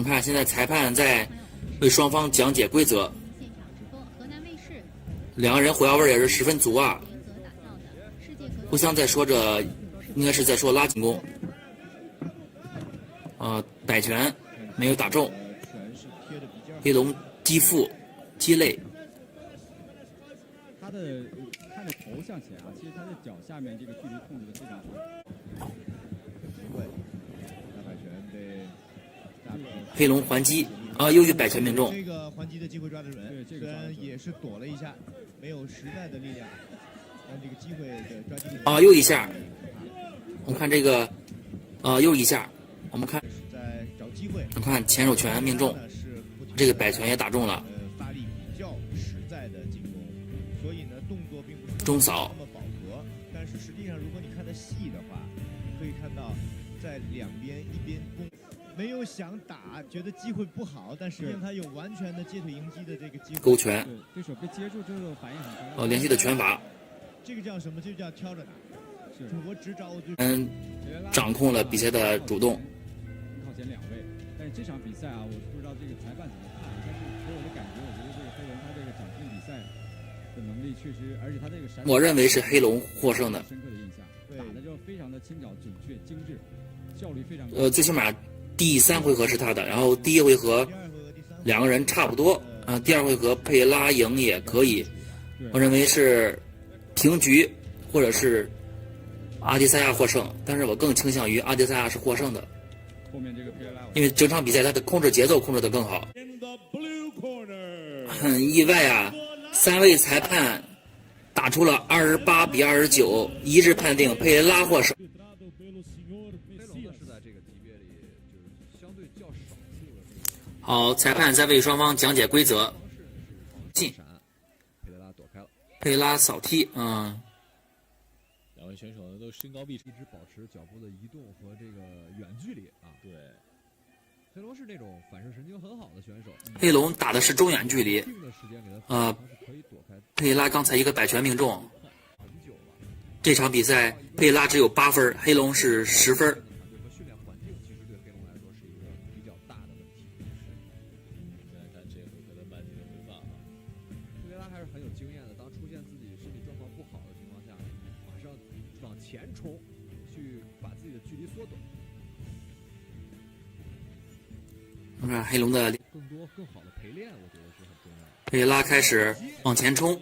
我们看现在裁判在为双方讲解规则，两个人火药味也是十分足啊，互相在说着，应该是在说拉进攻。摆拳没有打中，黑龙击腹击肋。他的看着头向前啊，其实他的脚下面这个距离控制的非常好。黑龙还击啊，又一摆拳命中。这个还击的机会抓得准，虽然也是躲了一下，没有实在的力量，但这个机会的抓击力又一下。我们看这个又一下，我们看前手拳命中，这个摆拳也打中了。发力比较实在的进攻，所以呢动作并不是中扫那么饱和，但是实际上如果你看得细的话，可以看到在两边一边攻，没有想打，觉得机会不好，但实际上他有完全的接腿迎击的这个机会。勾拳，对手被接住之后反应很快。连续的拳法，这个叫什么？就叫挑着打。我只找我掌控了比赛的主动。靠前两位，但是这场比赛啊，我不知道这个裁判怎么看，但是给我的感觉，我觉得这个黑龙他这个掌控比赛的能力确实，而且他这个闪，我认为是黑龙获胜的。深刻的印象，打的就非常的轻巧、准确、精致，效率非常高。最起码第3回合是他的，然后第1回合两个人差不多第2回合佩拉赢也可以，我认为是平局或者是阿迪萨亚获胜，但是我更倾向于阿迪萨亚是获胜的，因为整场比赛他的控制节奏控制得更好。很意外啊，3位裁判打出了28-29，一致判定佩雷拉获胜。好，裁判在为双方讲解规则。进，佩雷拉扫踢，两位选手呢都身高臂，一直保持脚步的移动和这个远距离啊。对，黑龙是那种反射神经很好的选手。黑龙打的是中远距离，佩拉刚才一个摆拳命中。这场比赛佩拉只有8分，黑龙是10分。训练环境其实对黑龙来说是一个比较大的问题。现在看这回合的慢点的回放啊，佩拉还是很有经验的。当出现自己身体状况不好的情况下，马上往前冲，去把自己的距离缩短。我看黑龙的更多更好的陪练，我觉得是很重要的。佩拉开始往前冲，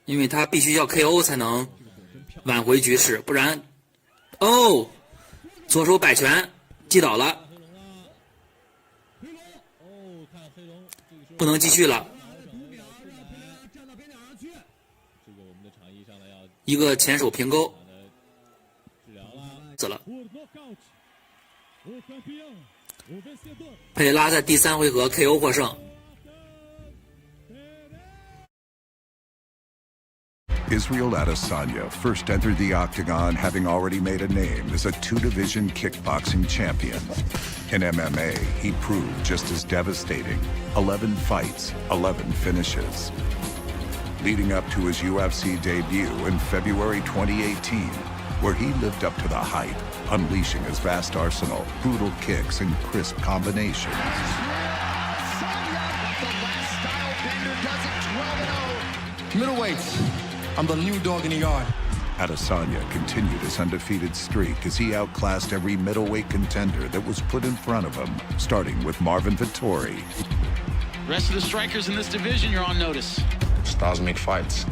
因为他必须要 KO 才能挽回局势，不然左手摆拳击倒了，不能继续了。一个前手平勾，死了。佩拉在第3回合 KO 获胜。Israel Adesanya first entered the octagon having already made a name as a 2-division kickboxing champion. In MMA, he proved just as devastating. 11 fights, 11 finishes. Leading up to his UFC debut in February 2018, where he lived up to the hype, unleashing his vast arsenal, brutal kicks, and crisp combinations. Middleweights, I'm the new dog in the yard. Adesanya continued his undefeated streak as he outclassed every middleweight contender that was put in front of him, starting with Marvin Vettori. Rest of the strikers in this division, you're on notice. Styles make fights.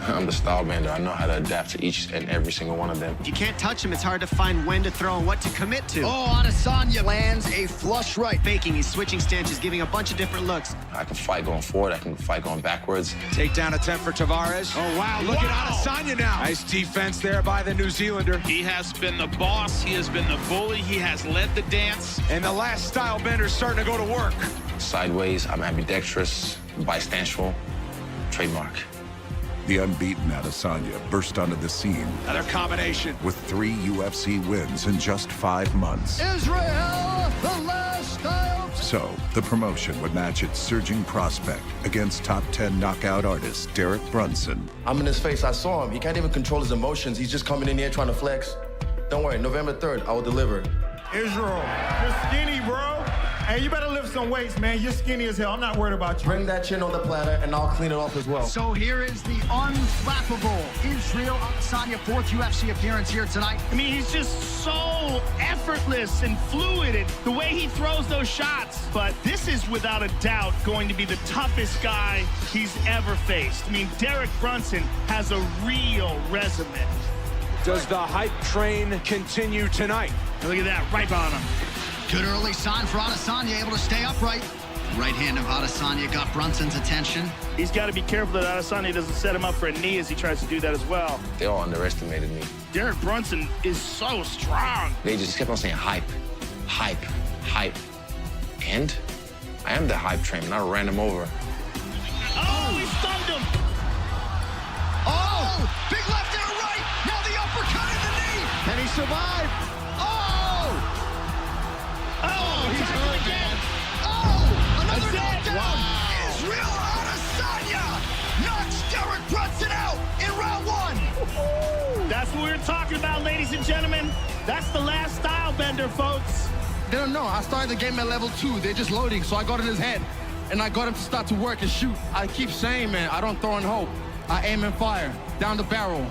I'm the style bender. I know how to adapt to each and every single one of them. If you can't touch him, it's hard to find when to throw and what to commit to. Oh, Adesanya lands a flush right. Faking, he's switching stances, giving a bunch of different looks. I can fight going forward. I can fight going backwards. Takedown attempt for Tavares. Oh, wow. Look at Adesanya now. Nice defense there by the New Zealander. He has been the boss. He has been the bully. He has led the dance. And the last style bender's starting to go to work. Sideways, I'm ambidextrous, bistantial, trademark. The unbeaten Adesanya burst onto the scene. Another combination. With 3 UFC wins in just 5 months. Israel, the last style. So, the promotion would match its surging prospect against top 10 knockout artist Derek Brunson. I'm in his face. I saw him. He can't even control his emotions. He's just coming in here trying to flex. Don't worry, November 3rd, I will deliver. Israel, you're skinny, bro. Hey, you better lift some weights, man. You're skinny as hell. I'm not worried about you. Bring that chin on the platter, and I'll clean it off as well. So here is the unflappable Israel Adesanya, 4th UFC appearance here tonight. I mean, he's just so effortless and fluid, and the way he throws those shots. But this is without a doubt going to be the toughest guy he's ever faced. I mean, Derek Brunson has a real resume. Does the hype train continue tonight? Look at that, right on him. Good early sign for Adesanya, able to stay upright. Right hand of Adesanya got Brunson's attention. He's got to be careful that Adesanya doesn't set him up for a knee as he tries to do that as well. They all underestimated me. Derek Brunson is so strong. They just kept on saying hype, hype, hype. And I am the hype train, and I ran him over. Oh, he stunned him. Oh, big left and a right. Now the uppercut in the knee. And he survived. Oh, he's hurt again. Oh, another That's it. knockdown. Wow. Israel Adesanya knocks Derek Brunson out in round 1. That's what we were talking about, ladies and gentlemen. That's the last style bender, folks. They don't know. I started the game at level 2. They're just loading, so I got in his head. And I got him to start to work and shoot. I keep saying, man, I don't throw and hope. I aim and fire. Down the barrel.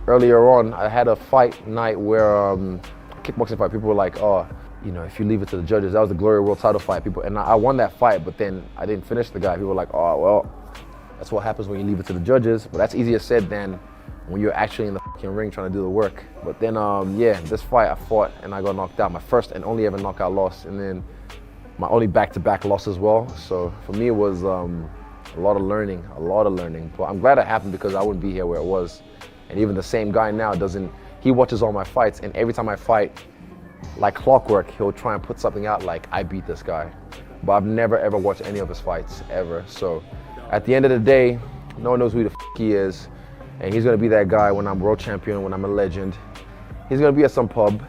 Earlier on, I had a fight night where kickboxing fight. People were like, "Oh, you know, if you leave it to the judges, that was the Glory World Title fight." People, and I won that fight, but then I didn't finish the guy. People were like, "Oh, well, that's what happens when you leave it to the judges." But that's easier said than when you're actually in the fucking ring trying to do the work. But then, yeah, this fight I fought and I got knocked out. My first and only ever knockout loss, and then my only back-to-back loss as well. So for me, it was a lot of learning. But I'm glad it happened because I wouldn't be here where it was. And even the same guy now he watches all my fights, and every time I fight, like clockwork, he'll try and put something out like, I beat this guy. But I've never ever watched any of his fights, ever. So at the end of the day, no one knows who the he is. And he's gonna be that guy when I'm world champion, when I'm a legend. He's gonna be at some pub,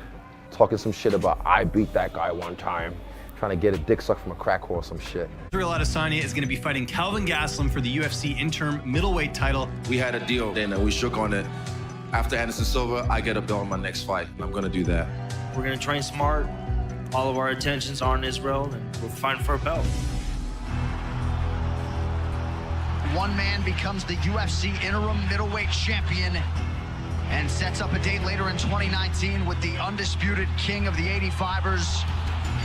talking some shit about, I beat that guy one time, trying to get a dick sucked from a crack whore or some shit. Israel Adesanya is going to be fighting Kelvin Gastelum for the UFC interim middleweight title. We had a deal, then we shook on it. After Anderson Silva, I get a belt in my next fight, and I'm gonna do that. We're gonna train smart. All of our attentions are on Israel, and we're fighting for a belt. One man becomes the UFC interim middleweight champion and sets up a date later in 2019 with the undisputed king of the 85ers,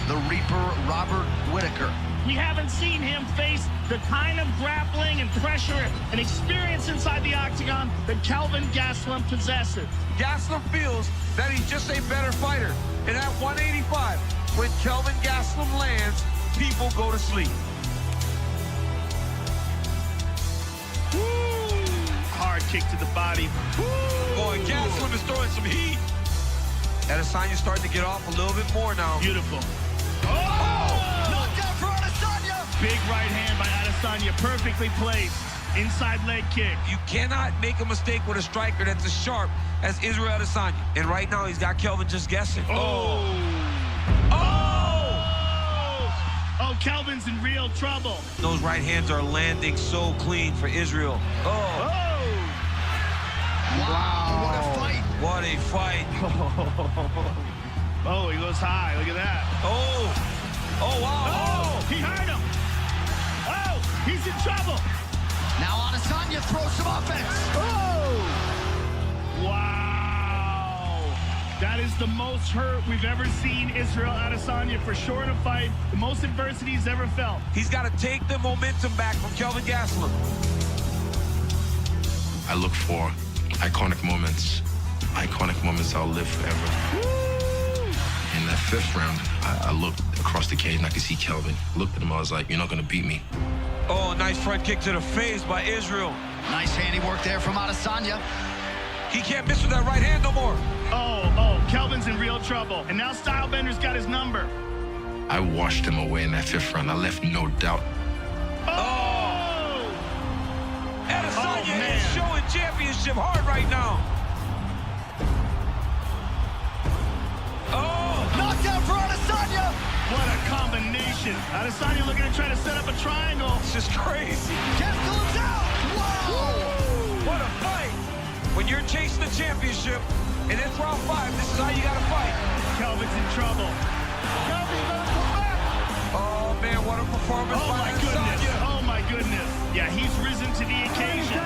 the Reaper, Robert Whittaker. We haven't seen him face the kind of grappling and pressure and experience inside the octagon that Kelvin Gastelum possesses. Gastelum feels that he's just a better fighter. And at 185, when Kelvin Gastelum lands, people go to sleep. Woo! Hard kick to the body. Woo! Boy, Gastelum is throwing some heat. Adesanya's starting to get off a little bit more now. Beautiful. Oh! Knockdown for Adesanya! Big right hand by Adesanya, perfectly placed. Inside leg kick. You cannot make a mistake with a striker that's as sharp as Israel Adesanya. And right now, he's got Kelvin just guessing. Oh! Oh, Kelvin's in real trouble. Those right hands are landing so clean for Israel. Oh! Wow, what a fight! What a fight. Oh, he goes high. Look at that. Oh! Oh, wow. Oh, he hurt him. Oh, he's in trouble. Now Adesanya throws some offense. Oh! Wow. That is the most hurt we've ever seen Israel Adesanya for sure in a fight. The most adversity he's ever felt. He's got to take the momentum back from Kelvin Gastelum. I look for iconic moments I'll live forever. Woo! In that 5th round, I looked across the cage and I could see Kelvin. Looked at him, I was like, you're not gonna beat me. Oh, nice front kick to the face by Israel. Nice handiwork there from Adesanya. He can't miss with that right hand no more. Oh, Kelvin's in real trouble. And now Stylebender's got his number. I washed him away in that 5th round. I left no doubt. Oh! Adesanya is showing championship hard right now. Oh! Knockdown for Adesanya! What a combination. Adesanya looking to try to set up a triangle. It's just crazy. Gastelum's out! Wow! What a fight! when you're chasing the championship, and it's round 5, this is how you gotta fight. Kelvin's in trouble. Kelvin's gonna come back. Oh man, what a performance Oh by my goodness. Adesanya. Oh my goodness. Yeah, he's risen to the occasion.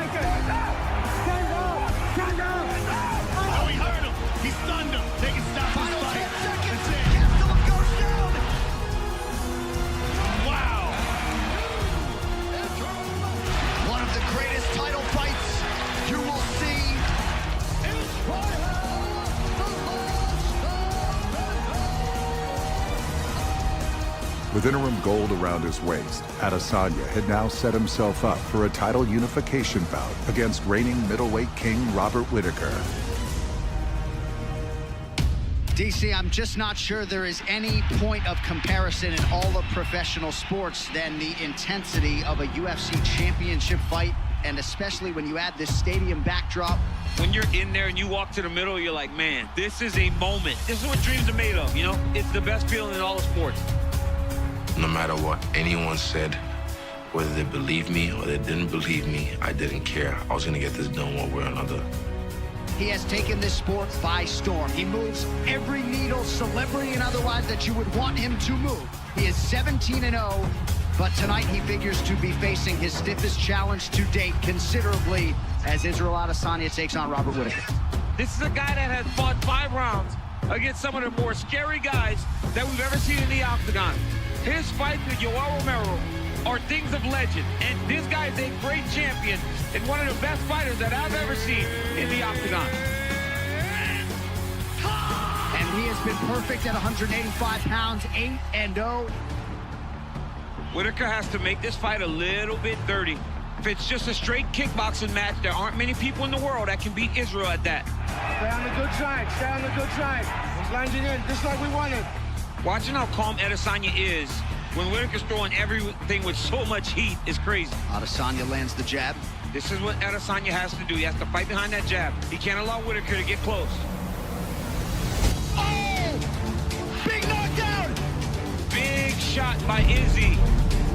Oh, he hurt him. He stunned him. They can stop this fight. That's it. Wow. One of the greatest title fights you will see. With interim gold around his waist, Adesanya had now set himself up for a title unification bout against reigning middleweight king Robert Whittaker. DC, I'm just not sure there is any point of comparison in all of professional sports than the intensity of a UFC championship fight, and especially when you add this stadium backdrop. When you're in there and you walk to the middle, you're like, man, this is a moment. This is what dreams are made of, you know? It's the best feeling in all of sports. No matter what anyone said, whether they believed me or they didn't believe me, I didn't care. I was gonna get this done one way or another. He has taken this sport by storm. He moves every needle, celebrity and otherwise, that you would want him to move. He is 17-0, but tonight he figures to be facing his stiffest challenge to date considerably as Israel Adesanya takes on Robert Whittaker. This is a guy that has fought 5 rounds against some of the more scary guys that we've ever seen in the octagon. His fights with Yoel Romero are things of legend, and this guy is a great champion and one of the best fighters that I've ever seen in the octagon. And he has been perfect at 185 pounds, 8-0. Whittaker has to make this fight a little bit dirty. If it's just a straight kickboxing match, there aren't many people in the world that can beat Israel at that. Stay on the good side, stay on the good side. He's lunging in, just like we wanted. Watching how calm Adesanya is when Whittaker's throwing everything with so much heat is crazy. Adesanya lands the jab. This is what Adesanya has to do. He has to fight behind that jab. He can't allow Whittaker to get close. Oh! Big knockdown! Big shot by Izzy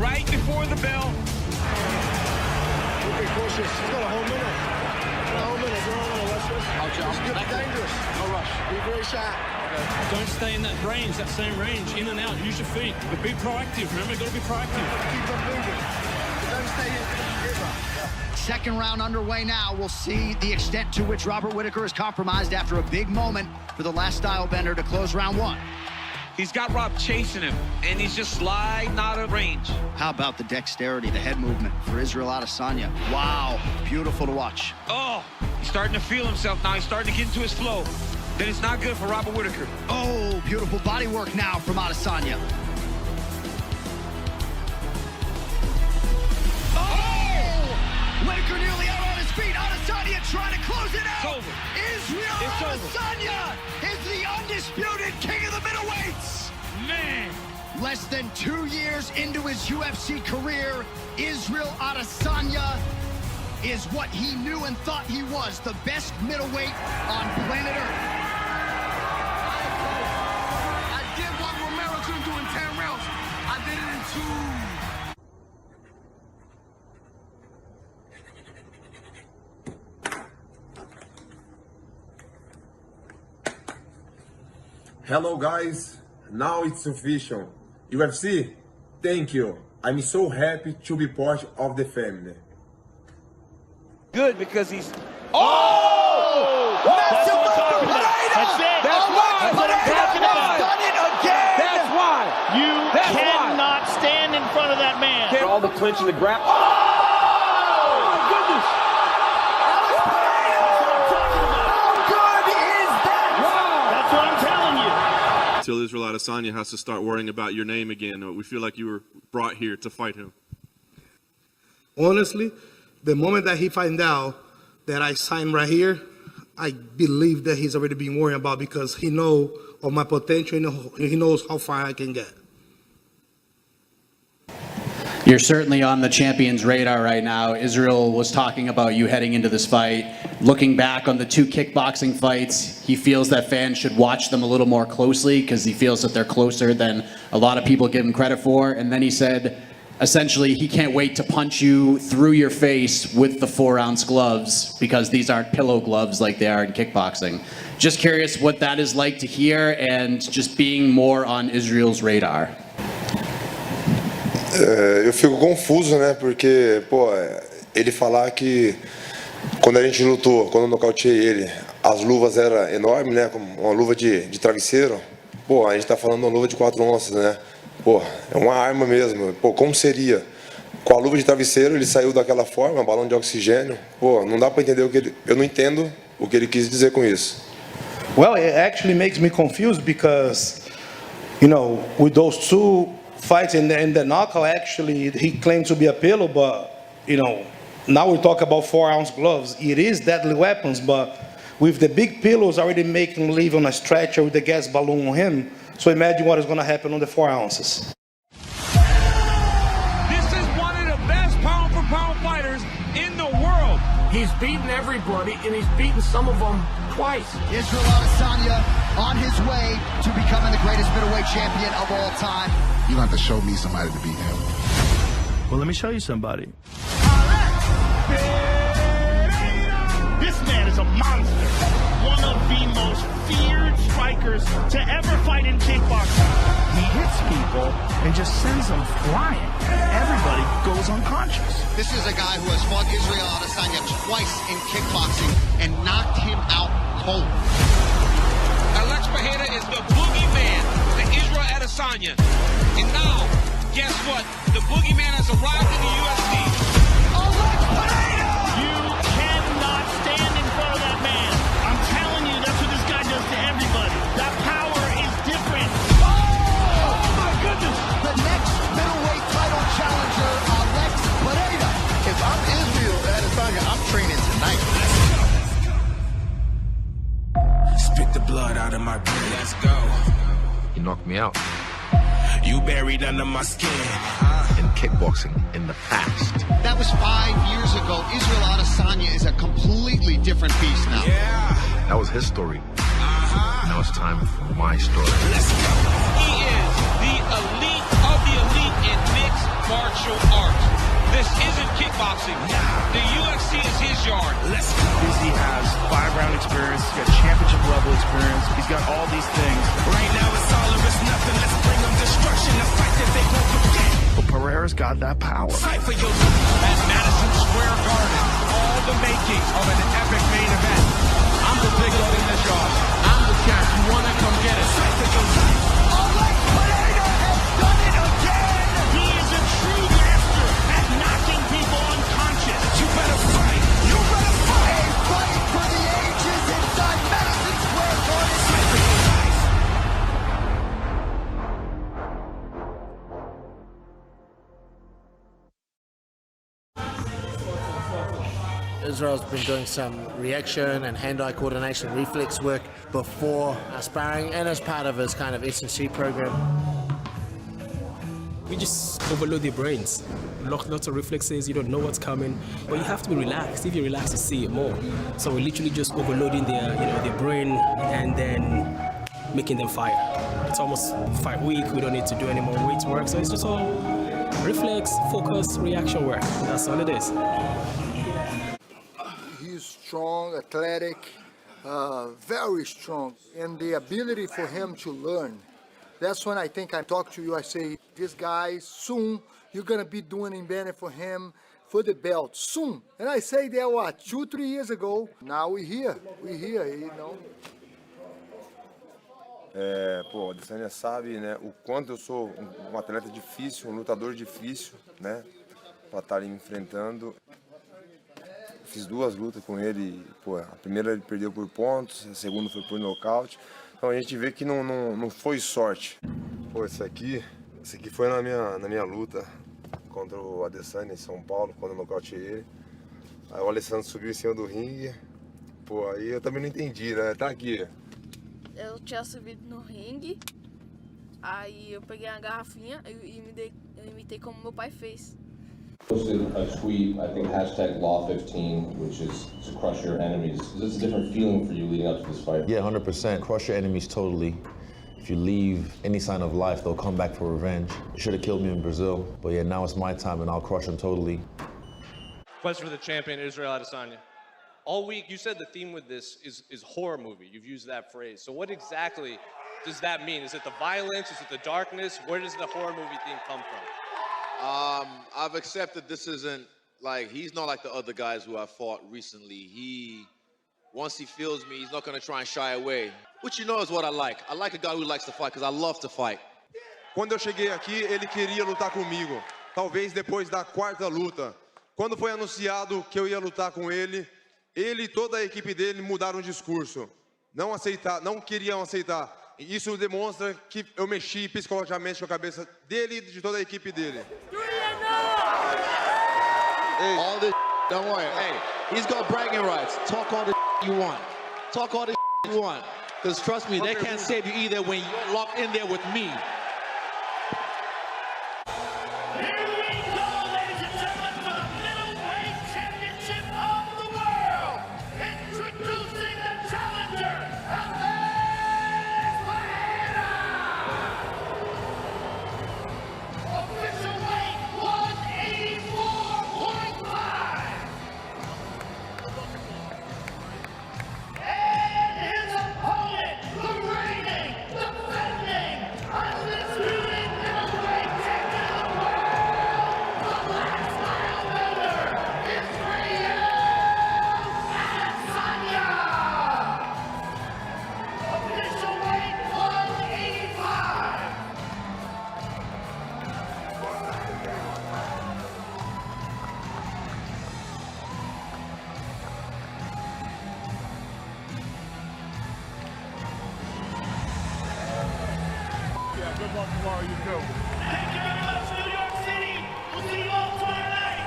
right before the bell. Okay, cautious. He's got a whole minute. It's good, dangerous. No rush. Be very sharp. Don't stay in that range, that same range, in and out. Use your feet, but be proactive. Remember, got to be proactive. Keep on moving. Don't stay in ever. Second round underway now. We'll see the extent to which Robert Whittaker is compromised after a big moment for the last style bender to close round 1. He's got Rob chasing him, and he's just sliding out of range. How about the dexterity, the head movement for Israel Adesanya? Wow, beautiful to watch. Oh, he's starting to feel himself now. He's starting to get into his flow. Then it's not good for Robert Whittaker. Oh, beautiful body work now from Adesanya. Oh! Whittaker nearly out on his feet. Adesanya trying to close it out. It's over. Israel Adesanya is the undisputed king of the middleweights. Man. Less than 2 years into his UFC career, Israel Adesanya is what he knew and thought he was, the best middleweight on planet Earth. I did what Romero couldn't do in 10 rounds. I did it in 2. Hello guys, now it's official. UFC, thank you. I'm so happy to be part of the family. Good because he's... Oh! That's what I'm talking about. That's it. That's why. That's what I'm talking about. Done it again. That's why. You cannot stand in front of that man. All the clinch and the grab. Oh, my goodness. How good is that? Wow. That's what I'm telling you. Until Israel Adesanya has to start worrying about your name again. We feel like you were brought here to fight him. Honestly, the moment that he find out that I signed right here, I believe that he's already been worrying about, because he knows of my potential and he knows how far I can get. You're certainly on the champion's radar right now. Israel was talking about you heading into this fight. Looking back on the 2 kickboxing fights, he feels that fans should watch them a little more closely because he feels that they're closer than a lot of people give him credit for. And then he said, essentially he can't wait to punch you through your face with the 4-ounce gloves because these aren't pillow gloves like they are in kickboxing. Just curious what that is like to hear and just being more on Israel's radar. Eu fico confuso, né? Porque, pô, ele falar que quando a gente lutou, quando eu nocauteei ele, as luvas eram enormes, né? Como uma luva de travesseiro. Pô, a gente tá falando de uma luva de 4 onças, né? Pô, é uma arma mesmo. Pô, como seria? Com a luva de travesseiro, ele saiu daquela forma, balão de oxigênio. Pô, não dá pra entender o que ele... Eu não entendo o que ele quis dizer com isso. Well, it actually makes me confused because, you know, with those two fights in the knockout, actually, he claimed to be a pillow, but, you know, now we talk about 4-ounce gloves. It is deadly weapons, but with the big pillows already making him live on a stretcher with the gas balloon on him, so imagine what is going to happen on the 4 ounces. This is one of the best pound-for-pound fighters in the world. He's beaten everybody, and he's beaten some of them twice. Israel Adesanya on his way to becoming the greatest middleweight champion of all time. You're going to have to show me somebody to beat him. Well, let me show you somebody. This man is a monster. One of the most feared strikers to ever fight in kickboxing. He hits people and just sends them flying. Everybody goes unconscious. This is a guy who has fought Israel Adesanya twice in kickboxing and knocked him out cold. Alex Pereira is the boogeyman to Israel Adesanya. And now, guess what? The boogeyman has arrived in the UFC. Alex Pereira! You cannot stand in front of that man. I'm telling you, that's what this guy does to everybody. That power is different. Oh my goodness! The next middleweight title challenger, Alex Pereira. If I'm Israel Adesanya, I'm training tonight. Spit the blood out of my brain. Let's go. He knocked me out. You buried under my skin. In kickboxing in the past. That was 5 years ago. Israel Adesanya is a completely different beast now. Yeah. That was his story. Now it's time for my story. Let's go. He is the elite of the elite in mixed martial arts. This isn't kickboxing. The UFC is his yard. Let's go. He has 5-round experience. He's got championship level experience. He's got all these things. Right now it's all or it's nothing. Let's bring them destruction. A fight that they won't forget. But Pereira's got that power. Fight for your At Madison Square Garden, all the makings of an epic main event. I'm the big dog in this yard. I'm the champ. You want to come get it? Fight for your life. Alex Pereira has done it again! He is a true master at knocking people unconscious. You better fight. You better fight! A fight for the ages inside Madison Square Garden! Fight for your life. Israel's been doing some reaction and hand-eye coordination reflex work before sparring and as part of his kind of S&C program. We just overload their brains. Lots of reflexes, you don't know what's coming, but you have to be relaxed. If you relax, you see it more. So we're literally just overloading their brain and then making them fire. It's almost fight week. We don't need to do any more weight work, so it's just all reflex, focus, reaction work. That's all it is. He's strong, athletic, very strong, and the ability for him to learn. That's when I think I talk to you, I say, this guy, soon, you're going to be doing in banner for him, for the belt, soon. And I say that, what, 2-3 years ago. Now we're here, you know. Pô, a Adesanya sabe, né, o quanto eu sou um atleta difícil, um lutador difícil, né, pra estar ali me enfrentando. Fiz 2 lutas com ele, pô, a primeira ele perdeu por pontos, a segunda foi por nocaute. Então a gente vê que não foi sorte. Pô, esse aqui foi na minha luta contra o Adesanya em São Paulo, quando eu nocauteei ele. Aí o Alessandro subiu em cima do ringue, pô, aí eu também não entendi, né, tá aqui. Eu tinha subido no ringue, aí eu peguei uma garrafinha e imitei como meu pai fez. Posted a tweet, I think #Law15, which is to crush your enemies. Is this a different feeling for you leading up to this fight? Yeah, 100%. Crush your enemies totally. If you leave any sign of life, they'll come back for revenge. They should have killed me in Brazil, but yeah, now it's my time and I'll crush them totally. Question for the champion, Israel Adesanya. All week, you said the theme with this is horror movie. You've used that phrase. So what exactly does that mean? Is it the violence? Is it the darkness? Where does the horror movie theme come from? I've accepted this isn't like, he's not like the other guys who I've fought recently. Once he feels me, he's not going to try and shy away. Which you know is what I like. I like a guy who likes to fight because I love to fight. Quando eu cheguei aqui, ele queria lutar comigo. Talvez depois da quarta luta. Quando foi anunciado que eu ia lutar com ele e toda a equipe dele mudaram o discurso. Não queriam aceitar. E isso demonstra que eu mexi psicologicamente com a cabeça dele e de toda a equipe dele. Hey. All this don't worry. Hey, he's got bragging rights. Talk all the you want. Talk all the you want. Because trust me, they can't save you either when you're locked in there with me. Good luck tomorrow, you go. Thank you very much, New York City. We'll see you all tomorrow night.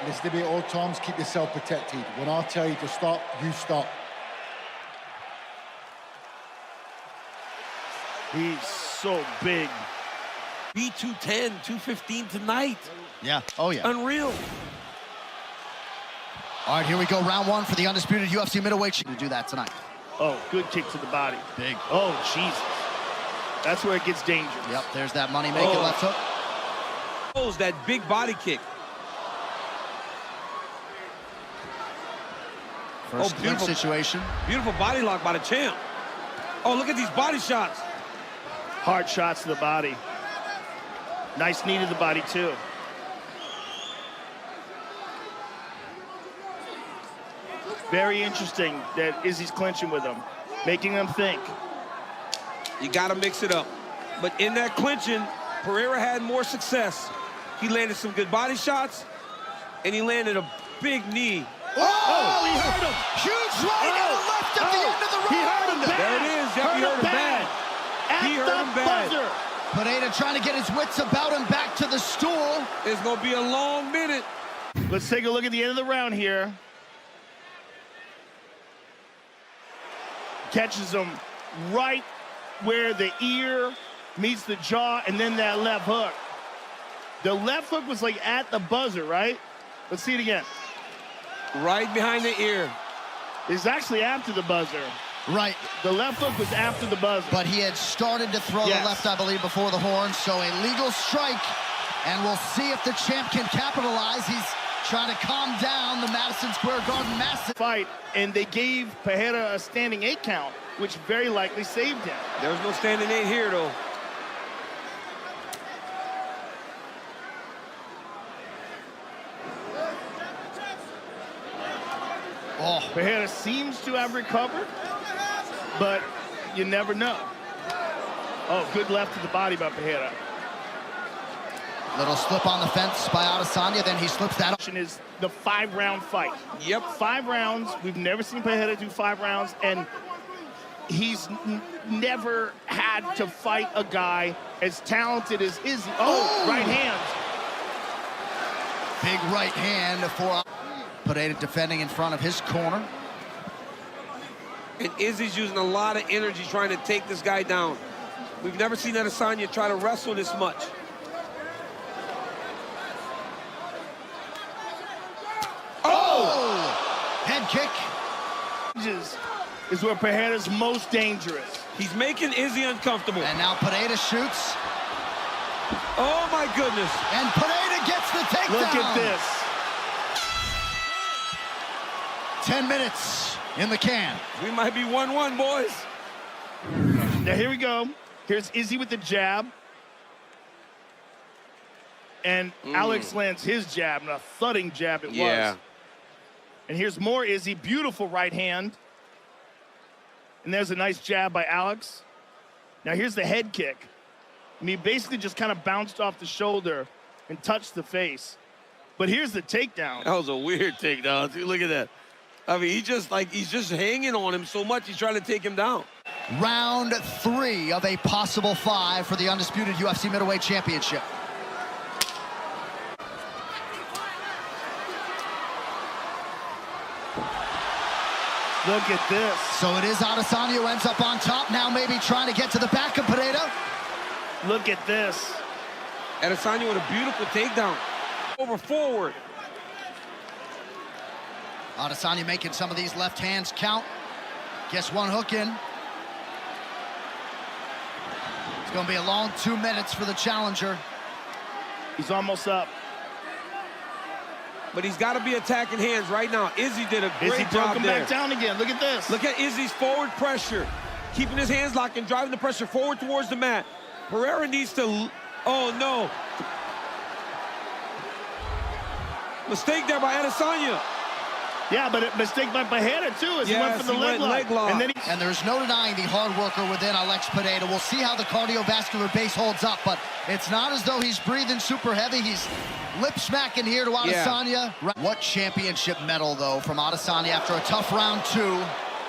Listen to me at all times, keep yourself protected. When I tell you to stop, you stop. He's so big. B210, 215 tonight. Yeah, oh yeah. Unreal. All right, here we go, round one for the undisputed UFC middleweight. To do that tonight. Oh, good kick to the body. Big. Oh, Jesus. That's where it gets dangerous. Yep, there's that money-making left hook. Oh, that big body kick. First clinch situation. Beautiful body lock by the champ. Oh, look at these body shots. Hard shots to the body. Nice knee to the body, too. Very interesting that Izzy's clinching with him, making him think. You got to mix it up. But in that clinching, Pereira had more success. He landed some good body shots, and he landed a big knee. Oh, he hurt him. Huge right to the left at the end of the round. He hurt him bad. There it is. Yep, he hurt him bad. He hurt him bad. Pereira trying to get his wits about him back to the stool. It's going to be a long minute. Let's take a look at the end of the round here. Catches him right where the ear meets the jaw, and then that left hook. The left hook was like at the buzzer, right? Let's see it again. Right behind the ear. It's actually after the buzzer. Right. The left hook was after the buzzer. But he had started to throw the left, I believe, before the horn, so a legal strike. And we'll see if the champ can capitalize. He's trying to calm down the Madison Square Garden massive fight, and they gave Pereira a standing 8 count, which very likely saved him. There was no standing 8 here, though. Oh, Pereira seems to have recovered, but you never know. Oh, good left to the body by Pereira. Little slip on the fence by Adesanya, then he slips that up. Is the 5-round fight. Yep. 5 rounds. We've never seen Pereira do 5 rounds, and he's never had to fight a guy as talented as Izzy. Oh, right hand. Big right hand for Pereira defending in front of his corner. And Izzy's using a lot of energy trying to take this guy down. We've never seen Adesanya try to wrestle this much. Oh! Head kick. Is where Pereira's most dangerous. He's making Izzy uncomfortable. And now Pereira shoots. Oh my goodness. And Pereira gets the takedown. Look at this. 10 minutes in the can. We might be 1-1, boys. Now here we go. Here's Izzy with the jab. And Alex lands his jab, and a thudding jab it was. And here's more Izzy, beautiful right hand. And there's a nice jab by Alex. Now here's the head kick. I mean, basically just kind of bounced off the shoulder and touched the face. But here's the takedown. That was a weird takedown. See, look at that. I mean, he's just hanging on him so much, he's trying to take him down. Round 3 of a possible 5 for the undisputed UFC middleweight championship. Look at this. So it is Adesanya who ends up on top, now maybe trying to get to the back of Pereira. Look at this. Adesanya with a beautiful takedown. Over forward. Adesanya making some of these left hands count. Gets one hook in. It's going to be a long 2 minutes for the challenger. He's almost up. But he's got to be attacking hands right now. Izzy did a great Izzy job broke him there. back down again. Look at this. Look at Izzy's forward pressure. Keeping his hands locked and driving the pressure forward towards the mat. Pereira needs to... Oh, no. Mistake there by Adesanya. Yeah, but a mistake by Pereira, too, as he went for the leg lock. And there's no denying the hard worker within Alex Pereira. We'll see how the cardiovascular base holds up, but it's not as though he's breathing super heavy. He's lip smacking here to Adesanya. Yeah. What championship medal, though, from Adesanya after a tough round 2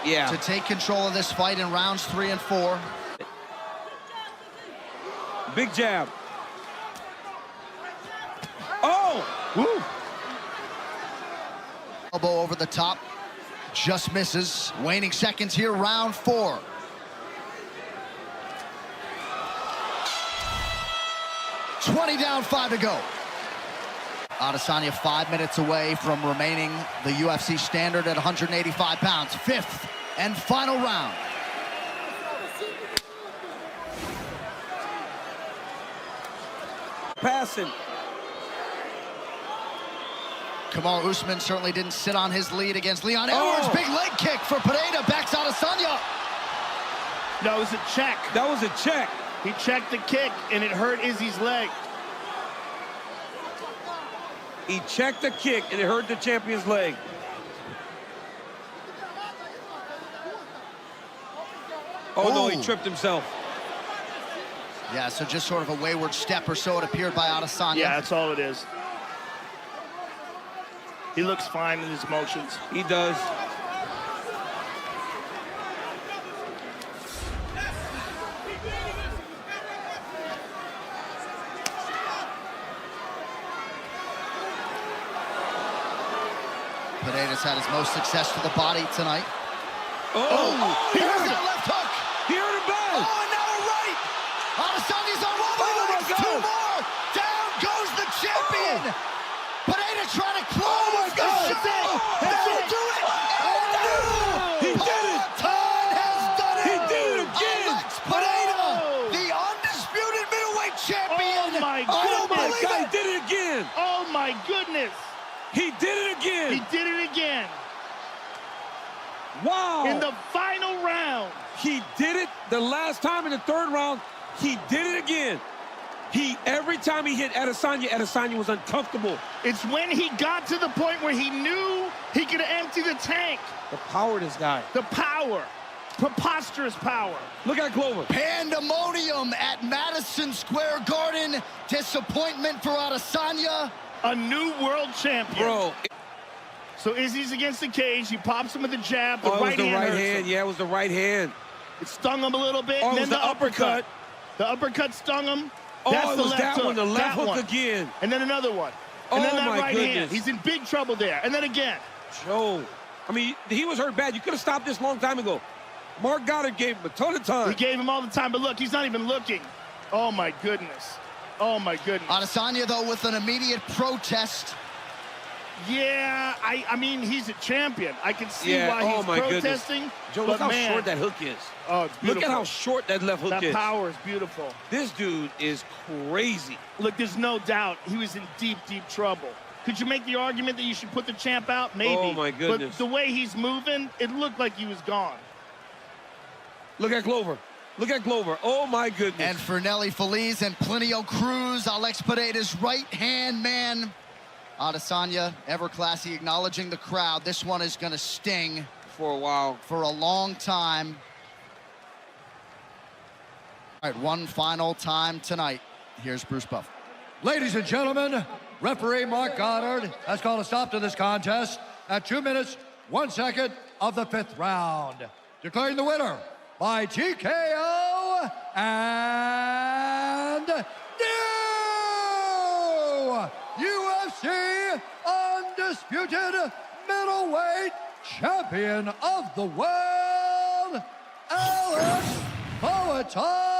to take control of this fight in rounds 3 and 4. Big jab. Oh! Woo! Elbow over the top, just misses. Waning seconds here, round 4. $20 down, 5 to go. Adesanya 5 minutes away from remaining the UFC standard at 185 pounds. 5th and final round. Passing. Kamaru Usman certainly didn't sit on his lead against Leon Edwards. Big leg kick for Pereira, backs Adesanya. No, it was a check. That was a check. He checked the kick, and it hurt Izzy's leg. He checked the kick, and it hurt the champion's leg. Oh, no, he tripped himself. Yeah, so just sort of a wayward step or so, it appeared by Adesanya. Yeah, that's all it is. He looks fine in his motions. He does. Pereira's had his most success to the body tonight. Here's that left hook. He hurt him bad. Oh, and now a right. Adesanya's on one leg. 2 more. Down goes the champion. Pereira trying to close the shot. That'll do it. He did it. Has done it. He did it again. Alex Pereira, the undisputed middleweight champion. Oh, my Oh, goodness. my God, he did it again. Oh, my goodness. He did it again. He did it again. Wow. In the final round. He did it the last time in the 3rd round. He did it again. Every time he hit Adesanya, Adesanya was uncomfortable. It's when he got to the point where he knew he could empty the tank. The power of this guy. The power. Preposterous power. Look at Glover. Pandemonium at Madison Square Garden. Disappointment for Adesanya. A new world champion. Bro. So Izzy's against the cage. He pops him with the jab. The Oh, it was right the hand right hurts hand. him. Yeah, it was the right hand. It stung him a little bit. Oh, and it then was the the uppercut. The uppercut stung him. Oh, That's it the was left that hook. one, the left That hook one. again. And then another one. And Oh, then that my right hand. goodness. He's in big trouble there. And then again. Joe. I mean, he was hurt bad. You could have stopped this a long time ago. Mark Goddard gave him a ton of time. He gave him all the time. But look, he's not even looking. Oh, my goodness. Oh, my goodness. Adesanya, though, with an immediate protest. Yeah, I mean, he's a champion. I can see why he's protesting. Joe, look how short that hook is. Oh, it's beautiful. Look at how short that left hook is. That power is beautiful. This dude is crazy. Look, there's no doubt he was in deep, deep trouble. Could you make the argument that you should put the champ out? Maybe. Oh, my goodness. But the way he's moving, it looked like he was gone. Look at Glover. Look at Glover. Oh, my goodness. And for Nelly Feliz and Plinio Cruz, Alex Pereira's right-hand man. Adesanya, ever classy, acknowledging the crowd. This one is going to sting. For a while. For a long time. All right, one final time tonight. Here's Bruce Buff. Ladies and gentlemen, referee Mark Goddard has called a stop to this contest at 2 minutes, 1 second of the 5th round. Declaring the winner by TKO and new UFC undisputed middleweight champion of the world, Alex Poatan.